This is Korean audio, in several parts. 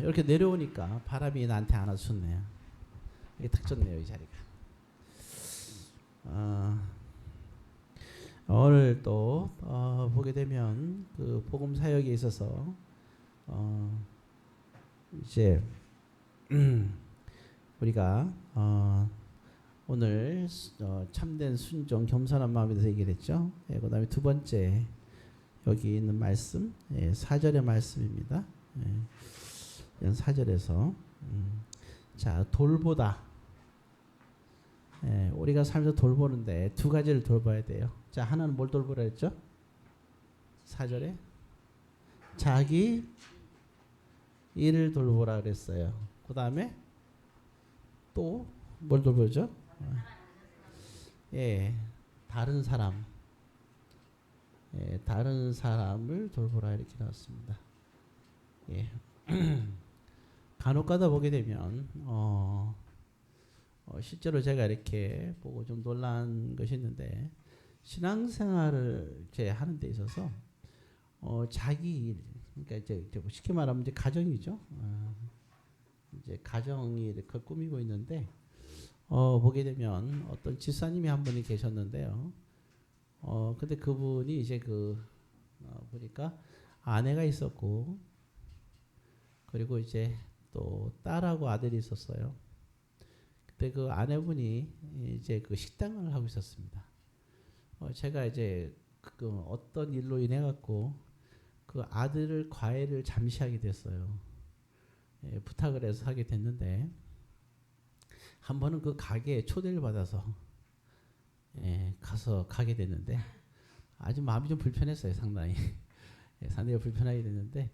이렇게 내려오니까 바람이 나한테 안 와서 좋네요. 이게 딱 좋네요, 이 자리가. 오늘 또 보게 되면 그 복음 사역에 있어서 이제 우리가 오늘 참된 순종 겸손한 마음에 대해서 얘기를 했죠. 그 다음에 두 번째 여기 있는 말씀 4절의 말씀입니다. 4절에서 자 돌보다 우리가 살면서 돌보는데 두 가지를 돌봐야 돼요. 자 하나는 뭘 돌보라 했죠? 4절에 자기 일을 돌보라 그랬어요. 그 다음에 또 뭘 돌보죠? 다른 사람, 다른 사람을 돌보라 이렇게 나왔습니다. 간혹가다 보게 되면 실제로 제가 이렇게 보고 좀 놀란 것이 있는데 신앙생활을 이제 하는 데 있어서 자기 일, 그러니까 이제 쉽게 말하면 이제 가정이죠. 이제 가정이 이렇게 꾸미고 있는데 보게 되면 어떤 집사님이 한 분이 계셨는데요. 근데 그분이 이제 보니까 아내가 있었고 그리고 이제 또 딸하고 아들이 있었어요. 그때 그 아내분이 이제 그 식당을 하고 있었습니다. 제가 이제 그 어떤 일로 인해 갖고 그 아들을 과외를 잠시 하게 됐어요. 부탁을 해서 하게 됐는데 한 번은 그 가게에 초대를 받아서 가서 가게 됐는데 아주 마음이 좀 불편했어요. 상당히 상당히 불편하게 됐는데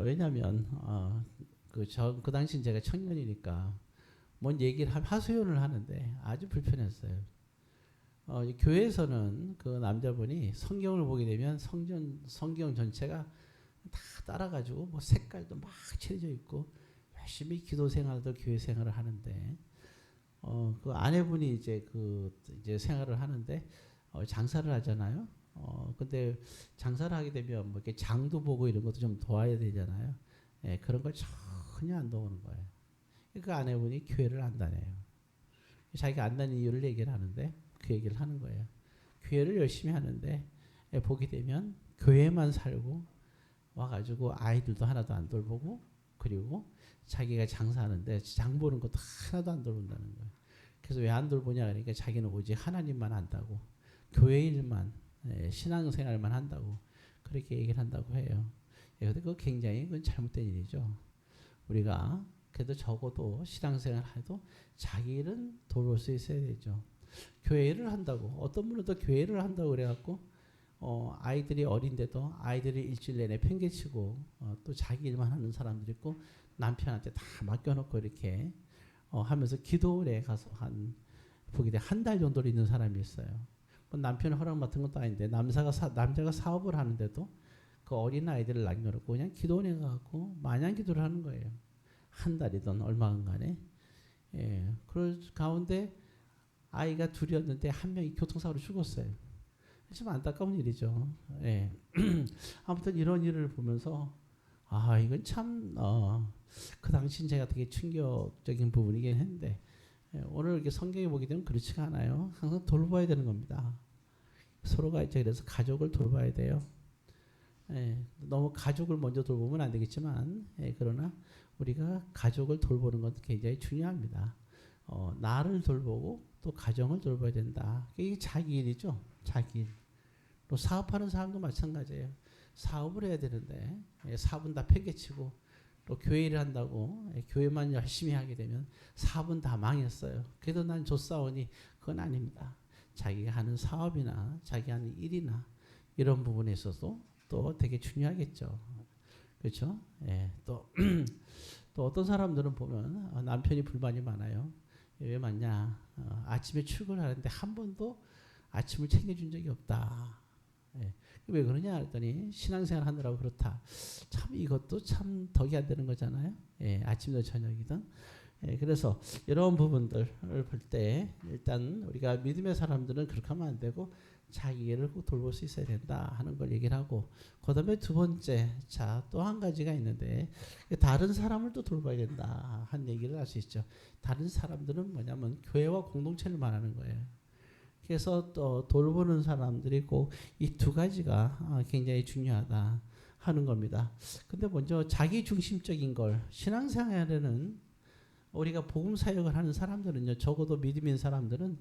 왜냐하면 그 당시는 제가 청년이니까 뭔 얘기를 하소연을 하는데 아주 불편했어요. 교회에서는 그 남자분이 성경을 보게 되면 성경 전체가 다 따라가지고 뭐 색깔도 막 칠해져 있고 열심히 기도 생활도 교회 생활을 하는데 그 아내분이 이제 이제 생활을 하는데 장사를 하잖아요. 근데 장사를 하게 되면 뭐 이렇게 장도 보고 이런 것도 좀 도와야 되잖아요. 그런 걸 전혀 안 도우는 거예요. 그 아내분이 교회를 안 다녀요. 자기가 안 다니는 이유를 얘기를 하는데 그 얘기를 하는 거예요. 교회를 열심히 하는데 보게 되면 교회만 살고 와가지고 아이들도 하나도 안 돌보고 그리고 자기가 장사하는데 장 보는 것도 하나도 안 돌본다는 거예요. 그래서 왜 안 돌보냐 그러니까 자기는 오직 하나님만 한다고 교회 일만 신앙생활만 한다고 그렇게 얘기를 한다고 해요. 그런데 그거 굉장히 그건 잘못된 일이죠. 우리가 그래도 적어도 신앙생활 해도 자기 일은 돌볼 수 있어야 되죠. 교회 일을 한다고 어떤 분은 또 교회 일을 한다고 그래갖고 아이들이 어린데도 아이들이 일주일 내내 팽개치고 또 자기 일만 하는 사람들이 있고 남편한테 다 맡겨놓고 이렇게 하면서 기도원에 가서 보게 돼 한 달 정도 있는 사람이 있어요. 뭐 남편 허락 맡은 것도 아닌데 남자가 사업을 하는데도 그 어린 아이들을 남겨놓고 그냥 기도원에 가고 마냥 기도를 하는 거예요. 한 달이든 얼마간에. 그럴 가운데 아이가 둘이었는데 한 명이 교통사고로 죽었어요. 참 안타까운 일이죠. 아무튼 이런 일을 보면서 이건 참 그 당시엔 제가 되게 충격적인 부분이긴 했는데 오늘 이렇게 성경에 보게 되면 그렇지가 않아요. 항상 돌봐야 되는 겁니다. 서로가 이제 그래서 가족을 돌봐야 돼요. 너무 가족을 먼저 돌보면 안 되겠지만 그러나 우리가 가족을 돌보는 것도 굉장히 중요합니다. 나를 돌보고 또 가정을 돌봐야 된다. 이게 자기 일이죠. 자기 일. 또 사업하는 사람도 마찬가지예요. 사업을 해야 되는데 사업은 다 팽개치고 또 교회 일을 한다고 교회만 열심히 하게 되면 사업은 다 망했어요. 그래도 난 좋사오니 그건 아닙니다. 자기가 하는 사업이나 자기 하는 일이나 이런 부분에 있어서 또 되게 중요하겠죠. 그렇죠? 또 어떤 사람들은 보면 남편이 불만이 많아요. 왜 많냐? 아침에 출근하는데 한 번도 아침을 챙겨준 적이 없다. 왜 그러냐 했더니 신앙생활 하느라고 그렇다. 참 이것도 참 덕이 안 되는 거잖아요. 아침이든 저녁이든. 그래서 이런 부분들을 볼 때 일단 우리가 믿음의 사람들은 그렇게 하면 안 되고 자기를 꼭 돌볼 수 있어야 된다 하는 걸 얘기를 하고, 그 다음에 두 번째, 자, 또 한 가지가 있는데, 다른 사람을 또 돌봐야 된다 한 얘기를 할 수 있죠. 다른 사람들은 뭐냐면 교회와 공동체를 말하는 거예요. 그래서 또 돌보는 사람들이 꼭 이 두 가지가 굉장히 중요하다 하는 겁니다. 근데 먼저 자기 중심적인 걸, 신앙생활에는 우리가 복음 사역을 하는 사람들은요, 적어도 믿음인 사람들은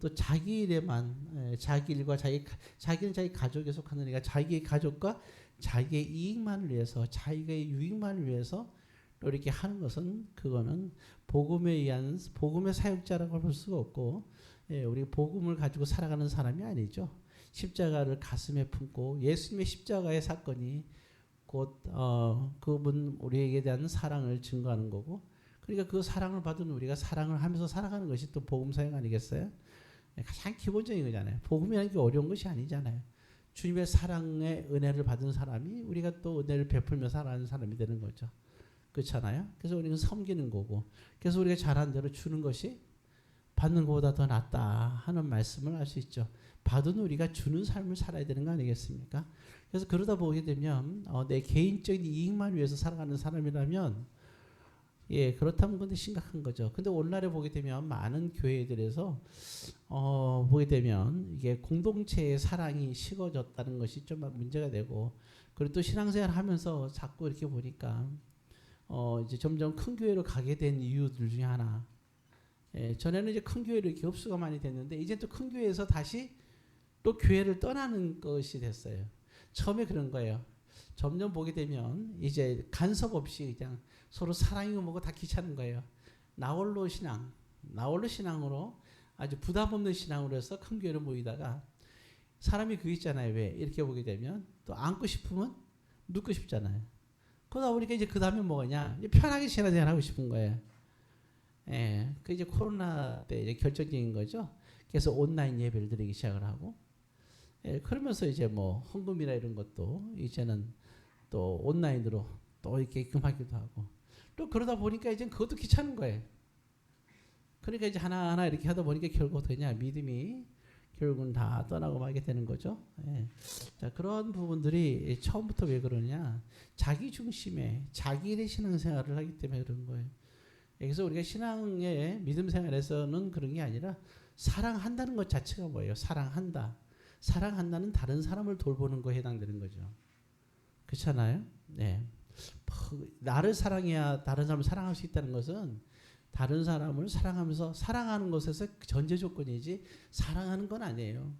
또 자기 일에만, 자기 일과 자기는 자기 가족에 속하느니까 자기의 가족과 자기의 이익만을 위해서, 자기의 유익만을 위해서 이렇게 하는 것은, 그거는 복음에 의한 복음의 사역자라고 볼 수가 없고, 우리 복음을 가지고 살아가는 사람이 아니죠. 십자가를 가슴에 품고 예수님의 십자가의 사건이 곧 그분 우리에게 대한 사랑을 증거하는 거고, 그러니까 그 사랑을 받은 우리가 사랑을 하면서 살아가는 것이 또 복음 사역 아니겠어요? 가장 기본적인 거잖아요. 복음이라는 게 어려운 것이 아니잖아요. 주님의 사랑의 은혜를 받은 사람이 우리가 또 은혜를 베풀며 살아가는 사람이 되는 거죠. 그렇잖아요. 그래서 우리는 섬기는 거고, 그래서 우리가 잘한 대로 주는 것이 받는 것보다 더 낫다 하는 말씀을 할 수 있죠. 받은 우리가 주는 삶을 살아야 되는 거 아니겠습니까? 그래서 그러다 보게 되면 내 개인적인 이익만 위해서 살아가는 사람이라면, 그렇다면 근데 심각한 거죠. 근데 오늘날에 보게 되면 많은 교회들에서 보게 되면 이게 공동체의 사랑이 식어졌다는 것이 좀 문제가 되고, 그리고 또 신앙생활 하면서 자꾸 이렇게 보니까 이제 점점 큰 교회로 가게 된 이유들 중에 하나, 전에는 이제 큰 교회로 이렇게 흡수가 많이 됐는데, 이제 또 큰 교회에서 다시 또 교회를 떠나는 것이 됐어요. 처음에 그런 거예요. 점점 보게 되면 이제 간섭 없이 그냥 서로 사랑이고 뭐고 다 귀찮은 거예요. 나홀로 신앙으로 아주 부담 없는 신앙으로 해서 큰 교회로 모이다가, 사람이 그 있잖아요. 왜 이렇게 보게 되면 또 앉고 싶으면 눕고 싶잖아요. 그러다 보니까 이제 그 다음에 뭐냐, 이제 편하게 신앙생활 하고 싶은 거예요. 그 이제 코로나 때 이제 결정적인 거죠. 그래서 온라인 예배를 드리기 시작을 하고, 그러면서 이제 뭐 헌금이나 이런 것도 이제는 또 온라인으로 또 이렇게 입금하기도 하고, 또 그러다 보니까 이제 그것도 귀찮은 거예요. 그러니까 이제 하나하나 이렇게 하다 보니까 결국 어떻게 되냐, 믿음이 결국은 다 떠나고 마게 되는 거죠. 자, 그런 부분들이 처음부터 왜 그러냐, 자기 중심의 자기 일의 신앙생활을 하기 때문에 그런 거예요. 그래서 우리가 신앙의 믿음 생활에서는 그런 게 아니라, 사랑한다는 것 자체가 뭐예요? 사랑한다는 다른 사람을 돌보는 거에 해당되는 거죠. 그렇잖아요? 네. 나를 사랑해야 다른 사람을 사랑할 수 있다는 것은, 다른 사람을 사랑하면서 사랑하는 것에서 전제 조건이지 사랑하는 건 아니에요.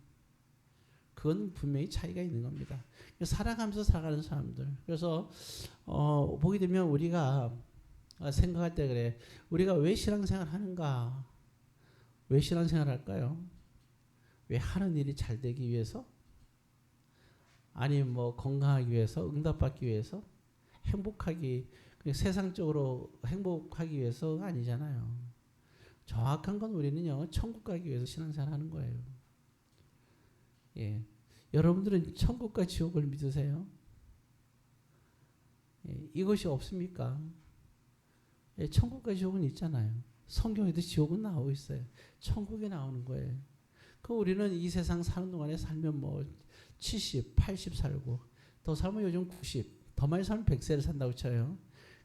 그건 분명히 차이가 있는 겁니다. 사랑하면서 살아가는 사람들. 그래서 보게 되면 우리가 생각할 때 그래. 우리가 왜 신앙생활 하는가? 왜 신앙생활 할까요? 왜 하는 일이 잘 되기 위해서? 아니면 뭐 건강하기 위해서? 응답받기 위해서? 세상적으로 행복하기 위해서가 아니잖아요. 정확한 건 우리는요, 천국 가기 위해서 신앙생활 하는 거예요. 여러분들은 천국과 지옥을 믿으세요? 이것이 없습니까? 천국과 지옥은 있잖아요. 성경에도 지옥은 나오고 있어요. 천국에 나오는 거예요. 우리는 이 세상 사는 동안에 살면 뭐 70, 80 살고, 더 살면 요즘 90, 더 많이 살면 100세를 산다고 쳐요.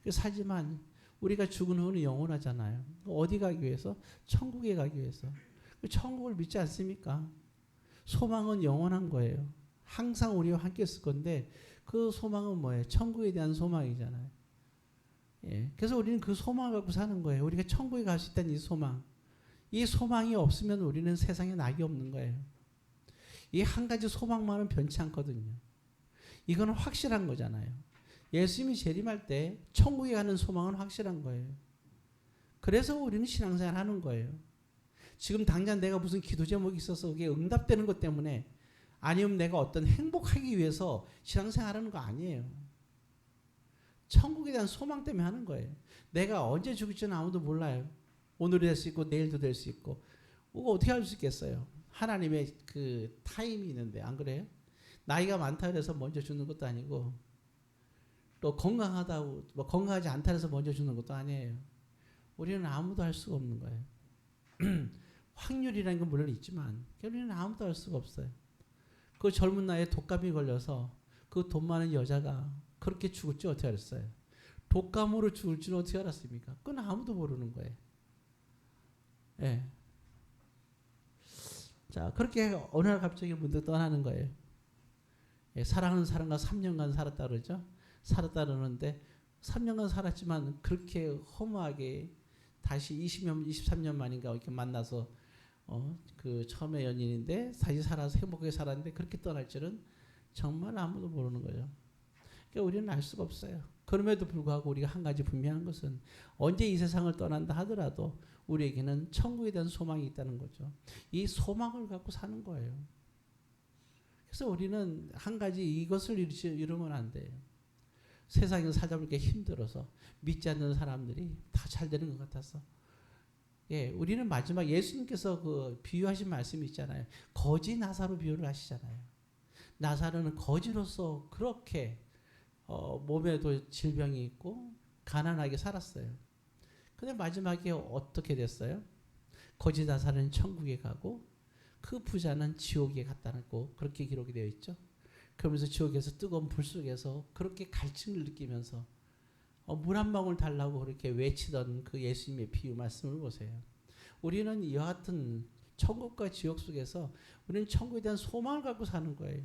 살지만 우리가 죽은 후는 영원하잖아요. 어디 가기 위해서? 천국에 가기 위해서. 천국을 믿지 않습니까? 소망은 영원한 거예요. 항상 우리와 함께 있을 건데, 그 소망은 뭐예요? 천국에 대한 소망이잖아요. 그래서 우리는 그 소망을 갖고 사는 거예요. 우리가 천국에 갈 수 있다는 이 소망. 이 소망이 없으면 우리는 세상에 낙이 없는 거예요. 이 한 가지 소망만은 변치 않거든요. 이거는 확실한 거잖아요. 예수님이 재림할 때 천국에 가는 소망은 확실한 거예요. 그래서 우리는 신앙생활 하는 거예요. 지금 당장 내가 무슨 기도 제목이 있어서 그게 응답되는 것 때문에, 아니면 내가 어떤 행복하기 위해서 신앙생활 하는 거 아니에요. 천국에 대한 소망 때문에 하는 거예요. 내가 언제 죽을지는 아무도 몰라요. 오늘이 될 수 있고 내일도 될 수 있고, 어떻게 알 수 있겠어요? 하나님의 그 타임이 있는데, 안 그래요? 나이가 많다 그래서 먼저 죽는 것도 아니고, 또 건강하다고 뭐 건강하지 않다 해서 먼저 죽는 것도 아니에요. 우리는 아무도 할 수가 없는 거예요. 확률이라는 건 물론 있지만 우리는 아무도 할 수가 없어요. 그 젊은 나이에 독감이 걸려서 그 돈 많은 여자가 그렇게 죽을 줄 어떻게 알았어요? 독감으로 죽을 줄 어떻게 알았습니까? 그건 아무도 모르는 거예요. 예. 자, 그렇게 어느 날 갑자기 문득 떠나는 거예요. 예, 사랑하는 사람과 3년간 살았다 그러죠. 살았다 그러는데 3년간 살았지만 그렇게 허무하게 다시 23년 만인가 이렇게 만나서 그 처음에 연인인데 다시 살아서 행복하게 살았는데 그렇게 떠날 줄은 정말 아무도 모르는 거예요. 그러니까 우리는 알 수가 없어요. 그럼에도 불구하고 우리가 한 가지 분명한 것은 언제 이 세상을 떠난다 하더라도 우리에게는 천국에 대한 소망이 있다는 거죠. 이 소망을 갖고 사는 거예요. 그래서 우리는 한 가지 이것을 이루면 안 돼요. 세상에서 살다 보니까 힘들어서 믿지 않는 사람들이 다 잘 되는 것 같아서. 예, 우리는 마지막 예수님께서 그 비유하신 말씀이 있잖아요. 거지 나사로 비유를 하시잖아요. 나사로는 거지로서 그렇게 몸에도 질병이 있고 가난하게 살았어요. 근데 마지막에 어떻게 됐어요? 거지 나사로는 천국에 가고 그 부자는 지옥에 갔다고 그렇게 기록이 되어 있죠. 그러면서 지옥에서 뜨거운 불 속에서 그렇게 갈증을 느끼면서 물 한 방울 달라고 그렇게 외치던 그 예수님의 비유 말씀을 보세요. 우리는 이와 같은 천국과 지옥 속에서 우리는 천국에 대한 소망을 갖고 사는 거예요.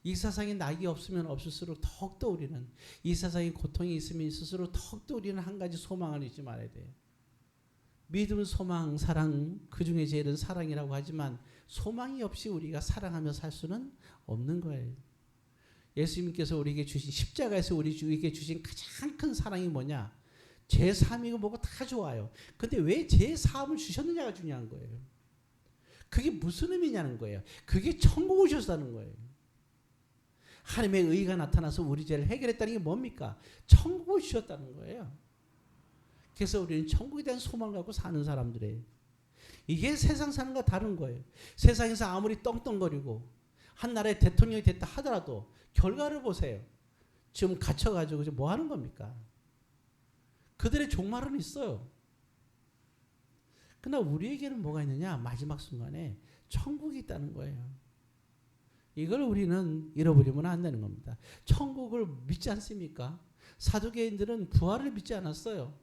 이 세상에 낙이 없으면 없을수록 더욱더 우리는 이 세상에 고통이 있으면 있을수록 더욱더 우리는 한 가지 소망을 잊지 말아야 돼요. 믿음, 소망, 사랑, 그 중에 제일은 사랑이라고 하지만 소망이 없이 우리가 사랑하며 살 수는 없는 거예요. 예수님께서 우리에게 주신 십자가에서 우리에게 주신 가장 큰 사랑이 뭐냐? 제3이고 뭐고 다 좋아요. 근데 왜 제3을 주셨느냐가 중요한 거예요. 그게 무슨 의미냐는 거예요. 그게 천국을 주셨다는 거예요. 하나님의 의가 나타나서 우리 죄를 해결했다는 게 뭡니까? 천국을 주셨다는 거예요. 그래서 우리는 천국에 대한 소망을 갖고 사는 사람들이에요. 이게 세상 사는 것과 다른 거예요. 세상에서 아무리 떵떵거리고 한 나라의 대통령이 됐다 하더라도 결과를 보세요. 지금 갇혀가지고 뭐 하는 겁니까? 그들의 종말은 있어요. 그러나 우리에게는 뭐가 있느냐? 마지막 순간에 천국이 있다는 거예요. 이걸 우리는 잃어버리면 안 되는 겁니다. 천국을 믿지 않습니까? 사두개인들은 부활을 믿지 않았어요.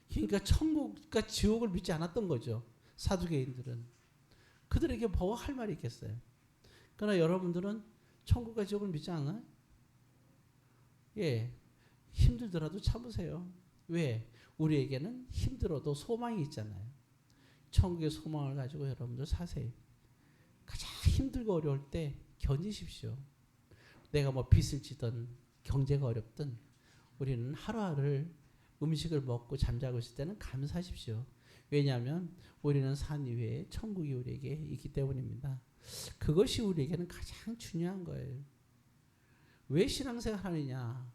그러니까 천국과 지옥을 믿지 않았던 거죠. 사두개인들은. 그들에게 뭐 할 말이 있겠어요. 그러나 여러분들은 천국과 지옥을 믿지 않아요? 예, 힘들더라도 참으세요. 왜? 우리에게는 힘들어도 소망이 있잖아요. 천국의 소망을 가지고 여러분들 사세요. 가장 힘들고 어려울 때 견디십시오. 내가 뭐 빚을 지든 경제가 어렵든 우리는 하루하루를 음식을 먹고 잠자고 있을 때는 감사하십시오. 왜냐하면 우리는 산 위에 천국이 우리에게 있기 때문입니다. 그것이 우리에게는 가장 중요한 거예요. 왜 신앙생활 하느냐?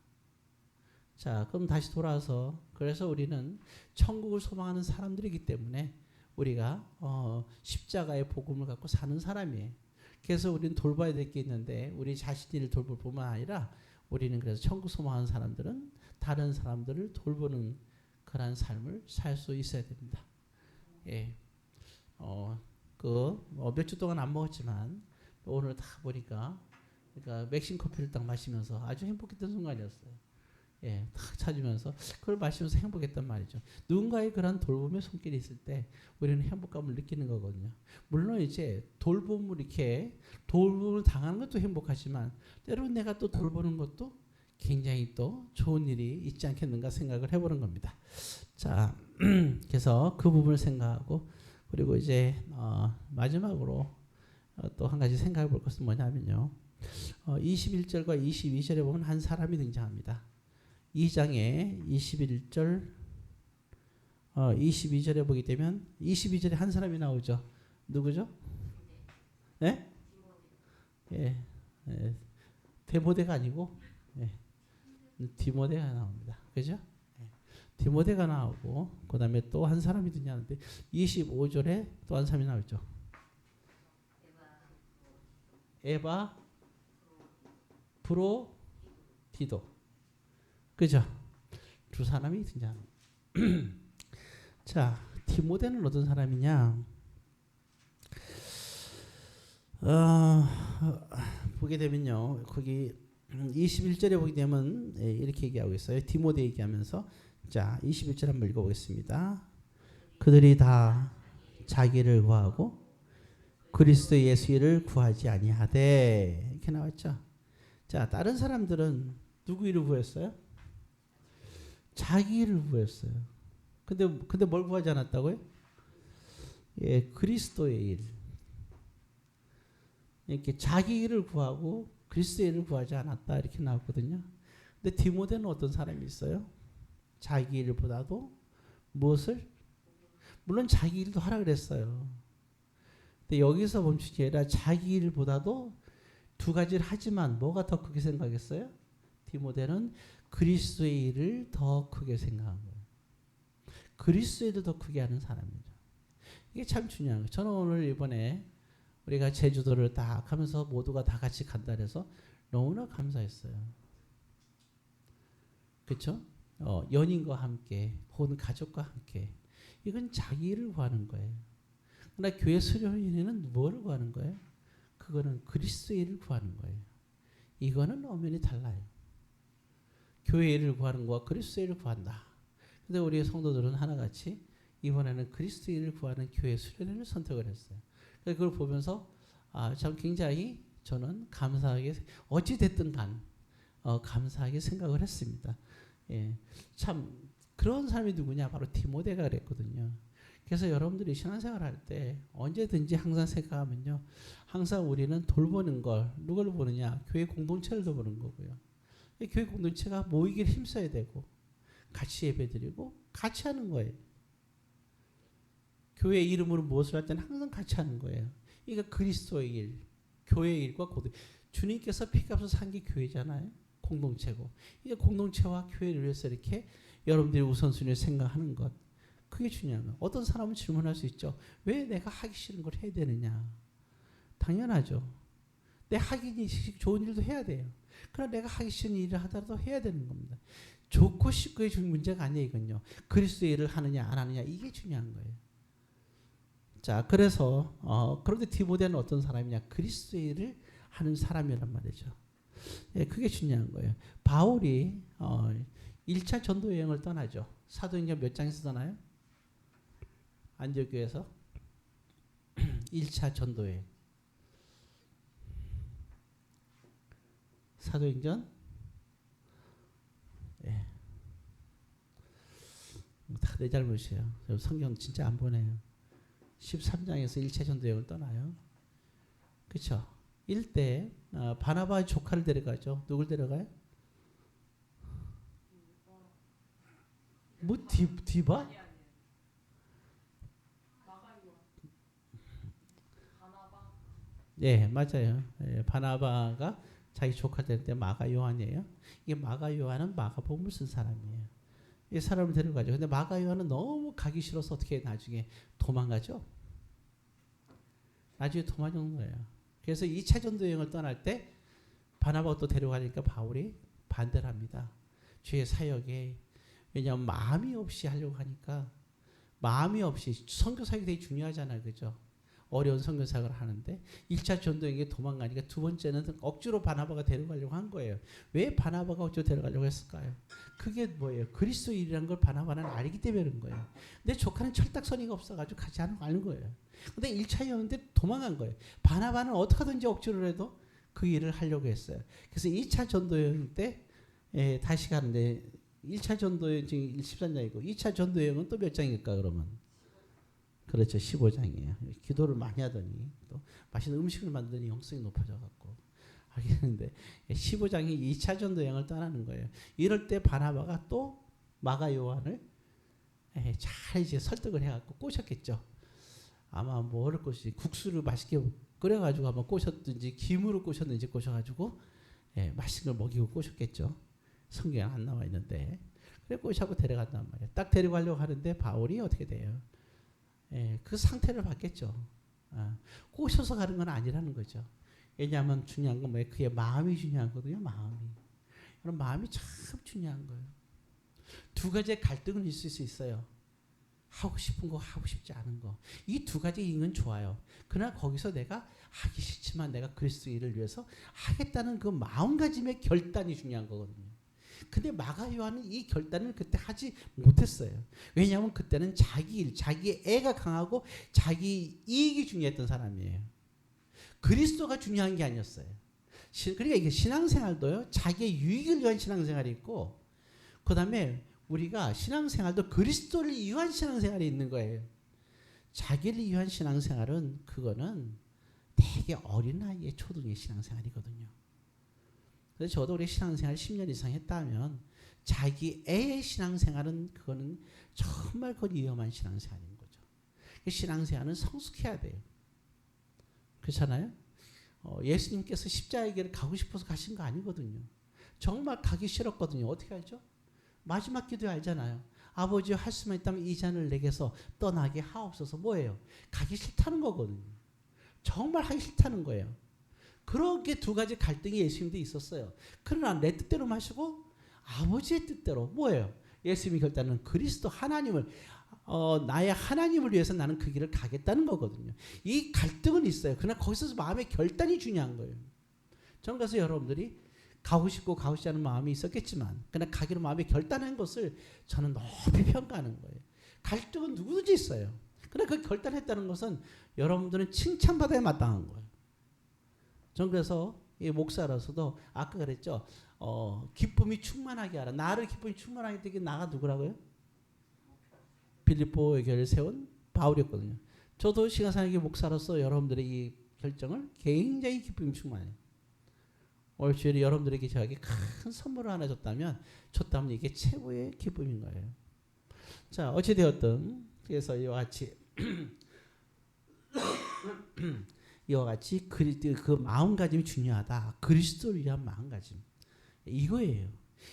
자, 그럼 다시 돌아와서 그래서 우리는 천국을 소망하는 사람들이기 때문에 우리가 십자가의 복음을 갖고 사는 사람이에요. 그래서 우리는 돌봐야 될 게 있는데 우리 자신을 돌볼 뿐만 아니라 우리는 그래서 천국 소망하는 사람들은 다른 사람들을 돌보는 그런 삶을 살 수 있어야 됩니다. 예. 몇 주 동안 안 먹었지만 오늘 다 보니까 그러니까 맥심 커피를 딱 마시면서 아주 행복했던 순간이었어요. 예, 탁 찾으면서 그걸 마시면서 행복했단 말이죠. 누군가의 그런 돌봄의 손길이 있을 때 우리는 행복감을 느끼는 거거든요. 물론 이제 돌봄을 당하는 것도 행복하지만 때로는 내가 또 돌보는 것도 굉장히 또 좋은 일이 있지 않겠는가 생각을 해보는 겁니다. 자, 그래서 그 부분을 생각하고 그리고 이제 마지막으로 또 한 가지 생각해 볼 것은 뭐냐면요. 21절과 22절에 보면 한 사람이 등장합니다. 2장에 21절, 22절에 보게 되면 22절에 한 사람이 나오죠. 누구죠? 네? 예, 데모데가 아니고 디모데가 나옵니다. 그죠? 디모데가 나오고 그 다음에 또 한 사람이 등장하는데 25절에 또 한 사람이 나오죠. 에바 브로디도. 그죠? 두 사람이 등장합니다. 자, 디모데는 어떤 사람이냐? 보게 되면요. 거기 21절에 보게 되면 이렇게 얘기하고 있어요. 디모데 얘기하면서 자 21절 한번 읽어보겠습니다. 그들이 다 자기를 구하고 그리스도 예수를 구하지 아니하되 이렇게 나왔죠. 자 다른 사람들은 누구 일을 구했어요? 자기 일을 구했어요. 근데 뭘 구하지 않았다고요? 예, 그리스도의 일. 이렇게 자기 일을 구하고 그리스도의 일을 구하지 않았다 이렇게 나왔거든요. 근데 디모데는 어떤 사람이 있어요? 자기 일보다도 무엇을? 물론 자기 일도 하라 그랬어요. 근데 여기서 멈추지 아니라 자기 일보다도 두 가지를 하지만 뭐가 더 크게 생각했어요? 디모데는 그리스도의 일을 더 크게 생각한 거예요. 그리스도의 일을 더 크게 하는 사람이죠. 이게 참 중요한 거예요. 저는 오늘 이번에 우리가 제주도를 딱 하면서 모두가 다 같이 간다 해서 너무나 감사했어요. 그렇죠? 연인과 함께 혹은 가족과 함께 이건 자기 일을 구하는 거예요. 그러나 교회 수련회는 뭐를 구하는 거예요? 그거는 그리스도의 일을 구하는 거예요. 이거는 엄연히 달라요. 교회 일을 구하는 거와 그리스도의 일을 구한다. 근데 우리 성도들은 하나같이 이번에는 그리스도의 일을 구하는 교회 수련회를 선택을 했어요. 그걸 보면서 참 굉장히 저는 감사하게 어찌 됐든 간 감사하게 생각을 했습니다. 예, 참 그런 사람이 누구냐 바로 디모데가 그랬거든요. 그래서 여러분들이 신앙생활 할 때 언제든지 항상 생각하면요, 항상 우리는 돌보는 걸 누굴 보느냐? 교회 공동체를 돌보는 거고요. 교회 공동체가 모이기를 힘써야 되고 같이 예배드리고 같이 하는 거예요. 교회 이름으로 무엇을 할 때는 항상 같이 하는 거예요. 이게 그리스도의 일, 교회의 일과 주님께서 피값을 산 게 교회잖아요. 공동체고. 이게 공동체와 교회를 위해서 이렇게 여러분들이 우선순위를 생각하는 것. 그게 중요한 거예요. 어떤 사람은 질문할 수 있죠. 왜 내가 하기 싫은 걸 해야 되느냐. 당연하죠. 내 하기 좋은 일도 해야 돼요. 그러나 내가 하기 싫은 일을 하더라도 해야 되는 겁니다. 좋고 싶고의 문제가 아니에요. 이건요. 그리스도의 일을 하느냐 안 하느냐 이게 중요한 거예요. 자, 그래서 그런데 디모데는 어떤 사람이냐? 그리스도의 일을 하는 사람이란 말이죠. 예, 그게 중요한 거예요. 바울이 1차 전도 여행을 떠나죠. 사도행전 몇 장에서 떠나요? 안디옥교에서 1차 전도 여행. 사도행전 예. 다 내 잘못이에요. 성경 진짜 안 보네요. 13장에서 1차 전도 여행을 떠나요. 그렇죠? 일대 바나바의 조카를 데려가죠. 누굴 데려가요? 뭐 디바? 예, 맞아요. 예, 바나바가 자기 조카 될 때 마가 요한이에요. 이게 마가 요한은 마가복음을 쓴 사람이에요. 이 사람을 데려가죠. 근데 마가 요한은 너무 가기 싫어서 어떻게 나중에 도망가죠? 나중에 도망간 거예요. 그래서 2차 전도 여행을 떠날 때 바나바가 또 데려가니까 바울이 반대를 합니다. 주의 사역에 왜냐하면 마음이 없이 하려고 하니까 마음이 없이 선교 사역이 되게 중요하잖아요. 그죠? 어려운 선교 사역을 하는데 1차 전도여행에 도망가니까 두 번째는 억지로 바나바가 데려가려고 한 거예요. 왜 바나바가 억지로 데려가려고 했을까요? 그게 뭐예요? 그리스도 일이라는 걸 바나바는 알기 때문에 그런 거예요. 내 조카는 철딱서니가 없어가지고 같이 아는 거예요. 근데 1차 여행인데 도망간 거예요. 바나바는 어떻게든지 억지로 해도 그 일을 하려고 했어요. 그래서 2차 전도여행 때 다시 가는데 1차 전도여행 지금 13장이고 2차 전도여행은 또 몇 장일까 그러면? 그렇죠. 15장이에요. 기도를 많이 하더니 또 맛있는 음식을 만드니 영성이 높아져 갖고 하겠는데 15장이 2차 전도 여행을 떠나는 거예요. 이럴 때 바나바가 또 마가 요한을 잘 이제 설득을 해갖고 꼬셨겠죠. 아마 뭐를 꼬시 국수를 맛있게 끓여가지고 한번 꼬셨든지 김으로 꼬셨는지 꼬셔가지고 맛있는 걸 먹이고 꼬셨겠죠. 성경에 안 나와 있는데 그래 꼬셔고 데려간단 말이에요. 딱 데려가려고 하는데 바울이 어떻게 돼요? 그 상태를 봤겠죠. 꼬셔서 가는 건 아니라는 거죠. 왜냐하면 중요한 건 뭐예요? 그의 마음이 중요한 거거든요. 마음이. 마음이 참 중요한 거예요. 두 가지의 갈등을 있을 수 있어요. 하고 싶은 거 하고 싶지 않은 거. 이 두 가지 인은 좋아요. 그러나 거기서 내가 하기 싫지만 내가 그리스도 일을 위해서 하겠다는 그 마음가짐의 결단이 중요한 거거든요. 근데 마가 요한은 이 결단을 그때 하지 못했어요. 왜냐하면 그때는 자기 일, 자기 애가 강하고 자기 이익이 중요했던 사람이에요. 그리스도가 중요한 게 아니었어요. 그러니까 이게 신앙생활도요, 자기의 유익을 위한 신앙생활이 있고, 그 다음에 우리가 신앙생활도 그리스도를 위한 신앙생활이 있는 거예요. 자기를 위한 신앙생활은 그거는 되게 어린 나이에 초등의 신앙생활이거든요. 그래서 저도 우리 신앙생활 10년 이상 했다면 자기 애의 신앙생활은 그거는 정말 그건 위험한 신앙생활인 거죠. 신앙생활은 성숙해야 돼요. 그렇잖아요? 예수님께서 십자가의 길을 가고 싶어서 가신 거 아니거든요. 정말 가기 싫었거든요. 어떻게 알죠? 마지막 기도에 알잖아요. 아버지여 할 수만 있다면 이 잔을 내게서 떠나게 하옵소서. 뭐예요? 가기 싫다는 거거든요. 정말 하기 싫다는 거예요. 그렇게 두 가지 갈등이 예수님도 있었어요. 그러나 내 뜻대로 마시고 아버지의 뜻대로 뭐예요? 예수님이 결단은 그리스도 하나님을 나의 하나님을 위해서 나는 그 길을 가겠다는 거거든요. 이 갈등은 있어요. 그러나 거기서 마음의 결단이 중요한 거예요. 저는 그래서 여러분들이 가고 싶고 가고 싶지 않은 마음이 있었겠지만 그러나 가기로 마음에 결단한 것을 저는 높이 평가하는 거예요. 갈등은 누구든지 있어요. 그러나 그 결단했다는 것은 여러분들은 칭찬받아야 마땅한 거예요. 전 그래서 이 목사로서도 아까 그랬죠. 기쁨이 충만하게 하라. 나를 기쁨이 충만하게 되게 나가 누구라고요? 빌립보의 교회를 세운 바울이었거든요. 저도 시간사역의 목사로서 여러분들의 이 결정을 굉장히 기쁨이 충만해요. 올 주일에 여러분들에게 저에게 큰 선물을 하나 줬다면 이게 최고의 기쁨인 거예요. 자, 어찌되었든 그래서 이와 같이 그 마음가짐이 중요하다. 그리스도를 위한 마음가짐. 이거예요.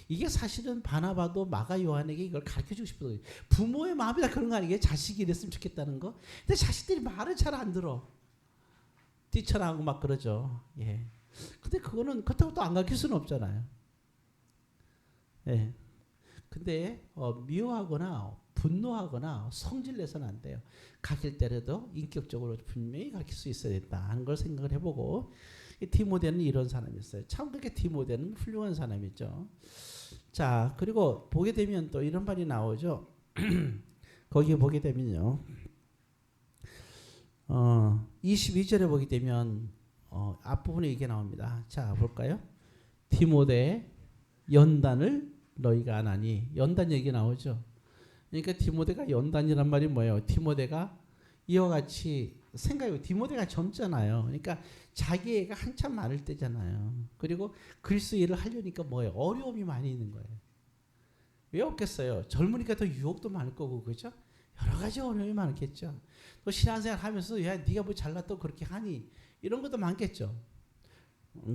이게 사실은 바나바도 마가 요한에게 이걸 가르쳐주고 싶어요. 부모의 마음이 다 그런 거 아니에요? 자식이 이랬으면 좋겠다는 거. 근데 자식들이 말을 잘 안 들어. 뛰쳐나가고 막 그러죠. 예. 근데 그거는 그렇다고 또 안 가르칠 수는 없잖아요. 예. 근데 미워하거나 분노하거나 성질내서는 안 돼요. 가르칠 때라도 인격적으로 분명히 가르칠 수 있어야 된다 하는 걸 생각을 해보고 디모데는 이런 사람이었어요. 참 그렇게 디모데는 훌륭한 사람이죠. 자, 그리고 보게 되면 또 이런 말이 나오죠. 거기에 보게 되면요. 22절에 보게 되면 앞부분에 이게 나옵니다. 자, 볼까요? 디모데 연단을 너희가 안 하니. 연단 얘기 나오죠. 그러니까 디모데가 연단이란 말이 뭐예요? 디모데가 이와 같이 생각해요. 디모데가 젊잖아요. 그러니까 자기 애가 한참 많을 때잖아요. 그리고 그리스도 일을 하려니까 뭐예요? 어려움이 많이 있는 거예요. 왜 없겠어요? 젊으니까 더 유혹도 많을 거고, 그죠? 여러 가지 어려움이 많겠죠. 또 신앙생활 하면서 야, 네가 뭐 잘났다고 그렇게 하니? 이런 것도 많겠죠.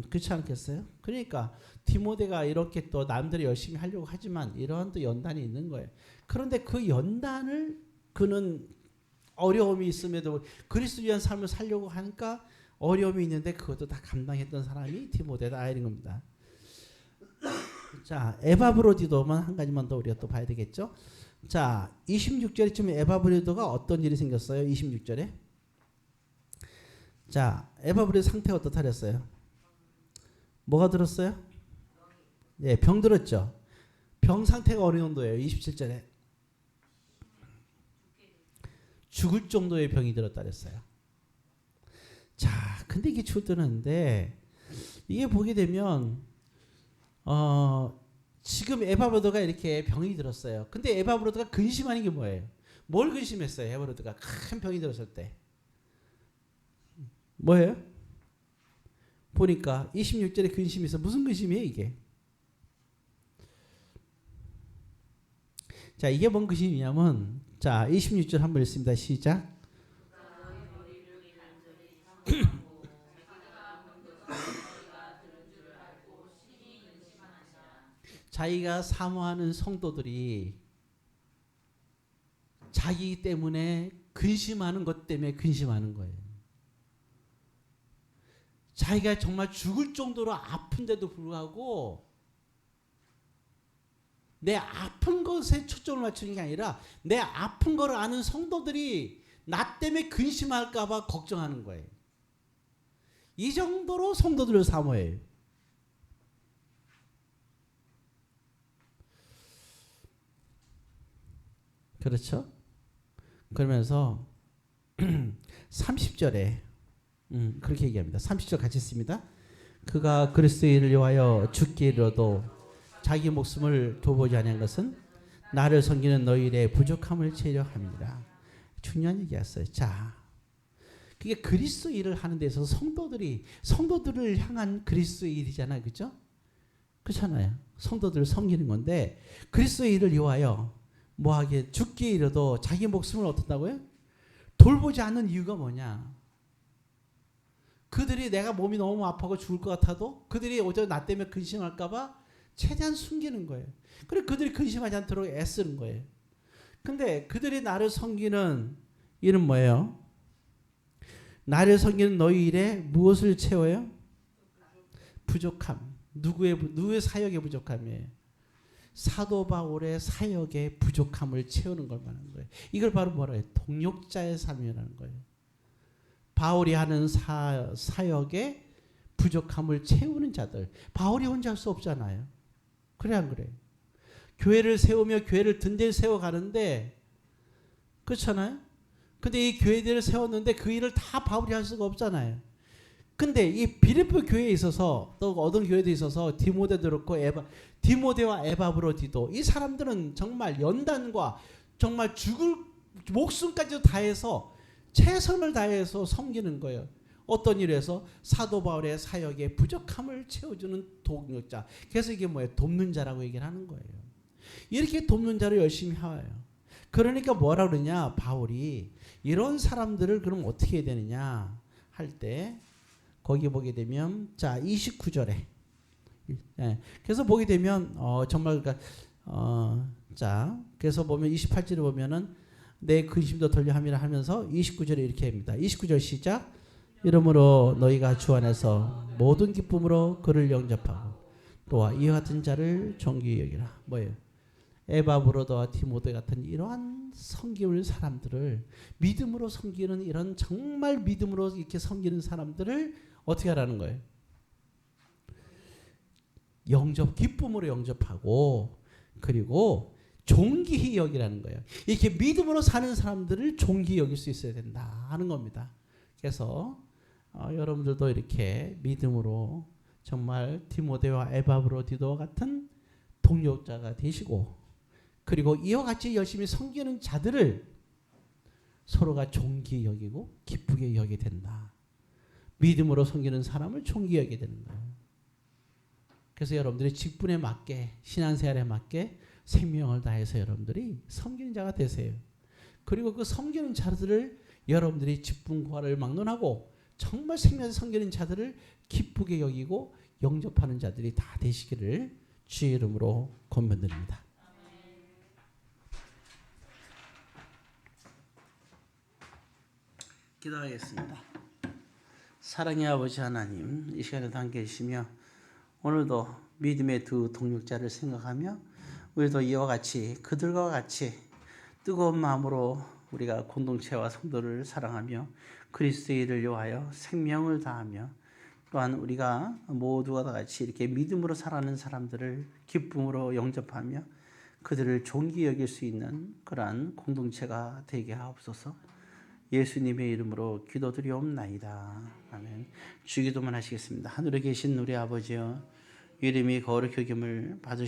그렇지 않겠어요? 그러니까 디모데가 이렇게 또 남들이 열심히 하려고 하지만 이런 또 연단이 있는 거예요. 그런데 그 연단을 그는 어려움이 있음에도 그리스도 위한 삶을 살려고 하니까 어려움이 있는데 그것도 다 감당했던 사람이 디모데다 이런 겁니다. 자, 에바브로디도만 한 가지만 더 우리가 또 봐야 되겠죠. 자, 26절에쯤 에바브로디도가 어떤 일이 생겼어요? 26절에. 자, 에바브로디 상태가 어떻다랬어요? 뭐가 들었어요? 예, 병 들었죠. 병 상태가 어느 정도예요? 27절에. 죽을 정도의 병이 들었다 그랬어요. 자, 근데 이게 죽었는데 이게 보게 되면 지금 에바브로드가 이렇게 병이 들었어요. 근데 에바브로드가 근심하는 게 뭐예요? 뭘 근심했어요? 에바브로드가 큰 병이 들었을 때 뭐예요? 보니까 26절에 근심이 있어. 무슨 근심이에요 이게? 자, 이게 뭔 근심이냐면 자, 26절 한번 읽습니다. 시작. 자기가 사모하는 성도들이 자기 때문에 근심하는 것 때문에 근심하는 거예요. 자기가 정말 죽을 정도로 아픈데도 불구하고 내 아픈 것에 초점을 맞추는 게 아니라 내 아픈 거를 아는 성도들이 나 때문에 근심할까 봐 걱정하는 거예요. 이 정도로 성도들을 사모해요. 그렇죠? 그러면서 30절에 그렇게 얘기합니다. 30절 같이 씁니다. 그가 그리스도의 일을 위하여 죽게 이르러도 자기 목숨을 돌보지 아니한 것은 나를 섬기는 너희의 부족함을 채려 함이니라. 중요한 얘기였어요. 자, 그게 그리스도 일을 하는 데 있어서 성도들을 향한 그리스도 일이잖아요. 그렇죠? 그렇잖아요. 성도들을 섬기는 건데 그리스도 일을 위하여 뭐하게 죽게 이르러도 자기 목숨을 어떻다고요? 돌보지 않는 이유가 뭐냐? 그들이 내가 몸이 너무 아파서 죽을 것 같아도 그들이 오히려 나 때문에 근심할까 봐 최대한 숨기는 거예요. 그래 그들이 근심하지 않도록 애쓰는 거예요. 근데 그들이 나를 섬기는 일은 뭐예요? 나를 섬기는 너희 일에 무엇을 채워요? 부족함. 누구의 사역의 부족함이에요? 사도 바울의 사역의 부족함을 채우는 걸 말하는 거예요. 이걸 바로 뭐라 해요? 동역자의 삶이라는 거예요. 바울이 하는 사역의 부족함을 채우는 자들. 바울이 혼자 할 수 없잖아요. 그래 안 그래요? 교회를 세우며 교회를 든든히 세워가는데 그렇잖아요? 근데 이 교회들을 세웠는데 그 일을 다 바울이 할 수가 없잖아요. 근데 이 빌립보 교회에 있어서 또 어떤 교회도 있어서 디모데도 그렇고 디모데와 에바브로디도 이 사람들은 정말 연단과 정말 죽을 목숨까지도 다해서 최선을 다해서 섬기는 거예요. 어떤 일에서 사도 바울의 사역의 부족함을 채워주는 동역자. 그래서 이게 뭐예요? 돕는 자라고 얘기를 하는 거예요. 이렇게 돕는 자를 열심히 해와요. 그러니까 뭐라 그러냐? 바울이 이런 사람들을 그럼 어떻게 해야 되느냐 할 때 거기 보게 되면 자 29절에 그래서 보게 되면 정말 그러니까 자 그래서 보면 28절에 보면은 내 근심도 덜려함이라 하면서 29절에 이렇게 합니다. 29절 시작. 이러므로 너희가 주 안에서 모든 기쁨으로 그를 영접하고 또한 이와 같은 자를 존귀히 여기라. 뭐예요? 에바브로더와 디모데 같은 이러한 섬기는 사람들을 믿음으로 섬기는 이런 정말 믿음으로 이렇게 섬기는 사람들을 어떻게 하라는 거예요? 기쁨으로 영접하고 그리고 존귀히 여기라는 거예요. 이렇게 믿음으로 사는 사람들을 존귀히 여길 수 있어야 된다 하는 겁니다. 그래서 여러분들도 이렇게 믿음으로 정말 디모데와 에바브로디도 같은 동역자가 되시고 그리고 이와 같이 열심히 섬기는 자들을 서로가 존귀히 여기고 기쁘게 여기게 된다. 믿음으로 섬기는 사람을 존귀히 여기게 되는 거예요. 그래서 여러분들이 직분에 맞게 신앙생활에 맞게 생명을 다해서 여러분들이 섬기는 자가 되세요. 그리고 그 섬기는 자들을 여러분들이 직분과를 막론하고 정말 생명에서 섬기는 자들을 기쁘게 여기고 영접하는 자들이 다 되시기를 주의 이름으로 권면드립니다. 기도하겠습니다. 사랑의 아버지 하나님, 이 시간에도 함께 해주시며 오늘도 믿음의 두 동역자를 생각하며 우리도 이와 같이 그들과 같이 뜨거운 마음으로 우리가 공동체와 성도를 사랑하며 그리스도의 일을 위하여 생명을 다하며 또한 우리가 모두가 다 같이 이렇게 믿음으로 살아가는 사람들을 기쁨으로 영접하며 그들을 존귀히 여길 수 있는 그러한 공동체가 되게 하옵소서. 예수님의 이름으로 기도드리옵나이다. 아멘. 주기도만 하시겠습니다. 하늘에 계신 우리 아버지여, 이름이 거룩히 여김을 받으시옵소서.